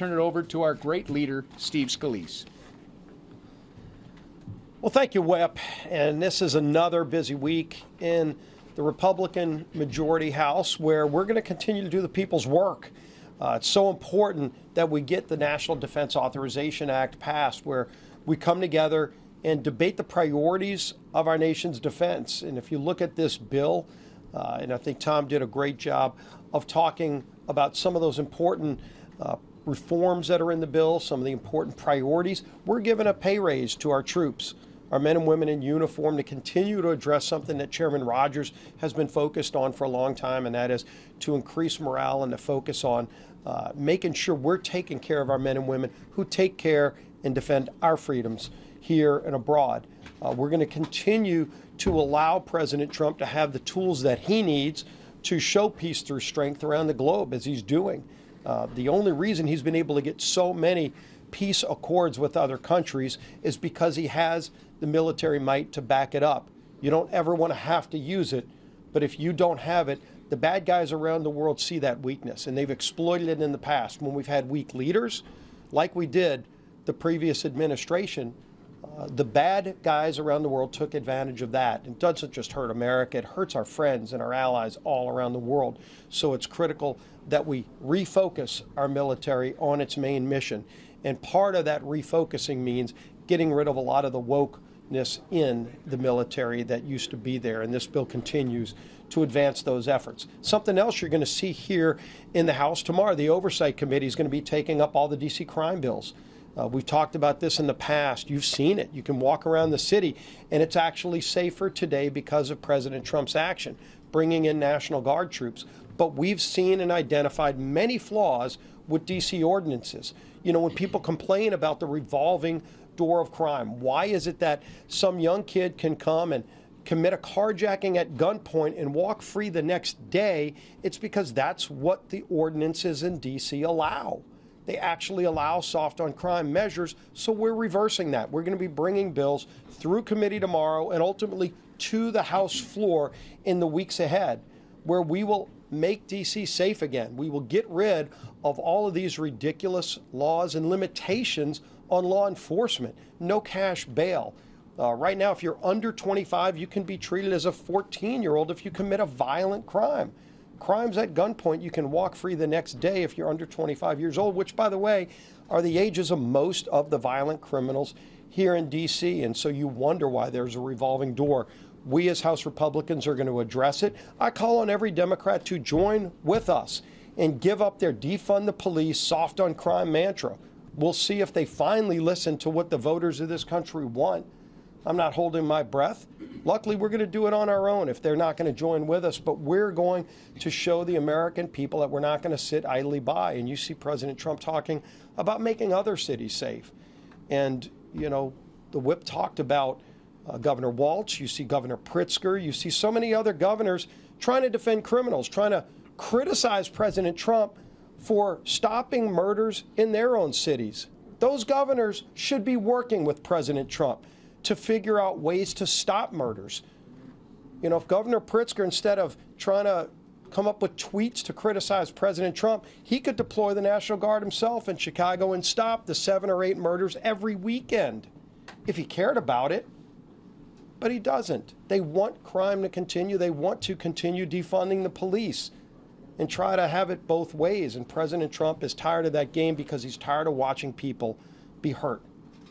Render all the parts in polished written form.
turn it over to our great leader, Steve Scalise. Well, thank you, Whip. And this is another busy week in the Republican Majority House where we're going to continue to do the people's work. It's so important that we get the National Defense Authorization Act passed, where we come together and debate the priorities of our nation's defense. And if you look at this bill, and I think Tom did a great job of talking about some of those important reforms that are in the bill, some of the important priorities. We're giving a pay raise to our troops, our men and women in uniform, to continue to address something that Chairman Rogers has been focused on for a long time, and that is to increase morale and to focus on making sure we're taking care of our men and women who take care and defend our freedoms here and abroad. We're going to continue to allow President Trump to have the tools that he needs to show peace through strength around the globe, as he's doing. The only reason he's been able to get so many peace accords with other countries is because he has the military might to back it up. You don't ever want to have to use it, but if you don't have it, the bad guys around the world see that weakness, and they've exploited it in the past. When we've had weak leaders, like we did the previous administration, the bad guys around the world took advantage of that. It doesn't just hurt America, it hurts our friends and our allies all around the world. So it's critical that we refocus our military on its main mission. And part of that refocusing means getting rid of a lot of the wokeness in the military that used to be there. And this bill continues to advance those efforts. Something else you're going to see here in the House tomorrow, the Oversight Committee is going to be taking up all the D.C. crime bills. We've talked about this in the past. You've seen it. You can walk around the city, and it's actually safer today because of President Trump's action, bringing in National Guard troops. But we've seen and identified many flaws with D.C. ordinances. You know, when people complain about the revolving door of crime, why is it that some young kid can come and commit a carjacking at gunpoint and walk free the next day? It's because that's what the ordinances in D.C. allow. They actually allow soft on crime measures, so we're reversing that. We're going to be bringing bills through committee tomorrow and ultimately to the House floor in the weeks ahead, where we will make D.C. safe again. We will get rid of all of these ridiculous laws and limitations on law enforcement. No cash bail. Right now, if you're under 25, you can be treated as a 14-year-old if you commit a violent crime. Crimes at gunpoint, you can walk free the next day if you're under 25 years old, which, by the way, are the ages of most of the violent criminals here in D.C. And so you wonder why there's a revolving door. We as House Republicans are going to address it. I call on every Democrat to join with us and give up their defund the police, soft on crime mantra. We'll see if they finally listen to what the voters of this country want. I'm not holding my breath. Luckily, we're going to do it on our own if they're not going to join with us. But we're going to show the American people that we're not going to sit idly by. And you see President Trump talking about making other cities safe. And, you know, the whip talked about Governor Walz. You see Governor Pritzker. You see so many other governors trying to defend criminals, trying to criticize President Trump for stopping murders in their own cities. Those governors should be working with President Trump to figure out ways to stop murders. You know, if Governor Pritzker, instead of trying to come up with tweets to criticize President Trump, he could deploy the National Guard himself in Chicago and stop the 7 or 8 murders every weekend if he cared about it. But he doesn't. They want crime to continue. They want to continue defunding the police and try to have it both ways. And President Trump is tired of that game because he's tired of watching people be hurt.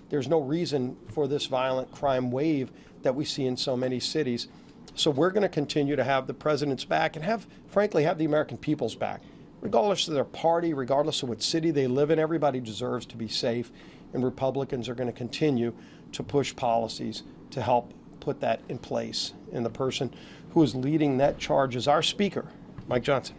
There's no reason for this violent crime wave that we see in so many cities. So we're going to continue to have the president's back and frankly, have the American people's back. Regardless of their party, regardless of what city they live in, everybody deserves to be safe. And Republicans are going to continue to push policies to help put that in place. And the person who is leading that charge is our Speaker, Mike Johnson.